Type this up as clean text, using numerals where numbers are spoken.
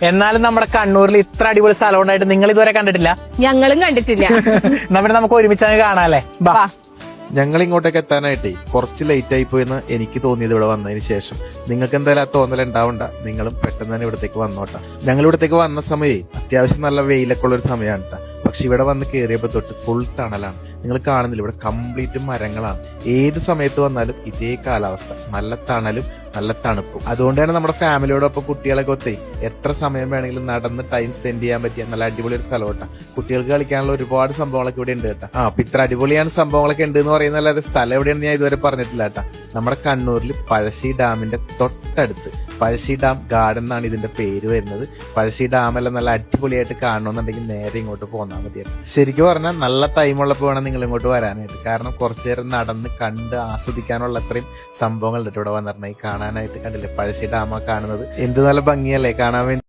എന്നാലും നമ്മുടെ കണ്ണൂരിൽ ഇത്ര അടിപൊളി സ്ഥലം ഉണ്ടായിട്ട് നിങ്ങൾ ഇതുവരെ കണ്ടിട്ടില്ല. ഞങ്ങളും കണ്ടിട്ടില്ല. എന്നാ പിന്നെ നമുക്ക് ഒരുമിച്ച് കാണാല്ലേ. ബാ. ഞങ്ങൾ ഇങ്ങോട്ടേക്ക് എത്താനായിട്ടേ കുറച്ച് ലേറ്റ് ആയി പോയെന്ന് എനിക്ക് തോന്നിയത് ഇവിടെ വന്നതിന് ശേഷം. നിങ്ങൾക്ക് എന്തായാലും ആ തോന്നൽ ഉണ്ടാവണ്ട, നിങ്ങളും പെട്ടെന്ന് തന്നെ ഇവിടത്തേക്ക് വന്നോട്ടാ. ഞങ്ങൾ ഇവിടത്തേക്ക് വന്ന സമയേ അത്യാവശ്യം നല്ല വെയിലൊക്കെ ഉള്ളൊരു സമയമാണ് കേട്ടോ. പക്ഷെ ഇവിടെ വന്ന് കയറിയപ്പോൾ തൊട്ട് ഫുൾ തണലാണ്. നിങ്ങൾ കാണുന്നില്ല, ഇവിടെ കംപ്ലീറ്റ് മരങ്ങളാണ്. ഏത് സമയത്ത് വന്നാലും ഇതേ കാലാവസ്ഥ, നല്ല തണലും നല്ല തണുപ്പും. അതുകൊണ്ടാണ് നമ്മുടെ ഫാമിലിയോടൊപ്പം കുട്ടികളൊക്കെ ഒത്തേ എത്ര സമയം വേണമെങ്കിലും നടന്ന് ടൈം സ്പെൻഡ് ചെയ്യാൻ പറ്റിയ നല്ല അടിപൊളി ഒരു സ്ഥലം കേട്ടോ. കുട്ടികൾക്ക് കളിക്കാനുള്ള ഒരുപാട് സംഭവങ്ങളൊക്കെ ഇവിടെ ഉണ്ട് കേട്ടോ. അപ്പൊ ഇത്ര അടിപൊളിയാണ് സംഭവങ്ങളൊക്കെ ഉണ്ട് എന്ന് പറയുന്നല്ലാതെ സ്ഥലം എവിടെയാണെന്ന് ഞാൻ ഇതുവരെ പറഞ്ഞിട്ടില്ല കേട്ടോ. നമ്മുടെ കണ്ണൂരിൽ പഴശ്ശി ഡാമിന്റെ തൊട്ടടുത്ത് പഴശ്ശി ഡാം ഗാർഡൻ എന്നാണ് ഇതിന്റെ പേര് വരുന്നത്. പഴശ്ശി ഡാമെല്ലാം നല്ല അടിപൊളിയായിട്ട് കാണണമെന്നുണ്ടെങ്കിൽ നേരെ ഇങ്ങോട്ട് പോന്നാൽ മതിയായിട്ട്. ശരിക്കും പറഞ്ഞാൽ നല്ല ടൈമുള്ളപ്പോൾ വേണം നിങ്ങൾ ഇങ്ങോട്ട് വരാനായിട്ട്. കാരണം കുറച്ചു നേരം നടന്ന് കണ്ട് ആസ്വദിക്കാനുള്ള അത്രയും സംഭവങ്ങളുണ്ട് ഇവിടെ വന്നിട്ടുണ്ടെങ്കിൽ കാണാനായിട്ട്. കണ്ടില്ലേ പഴശ്ശി ഡാമ കാണുന്നത്, എന്ത് നല്ല ഭംഗിയല്ലേ കാണാൻ വേണ്ടി.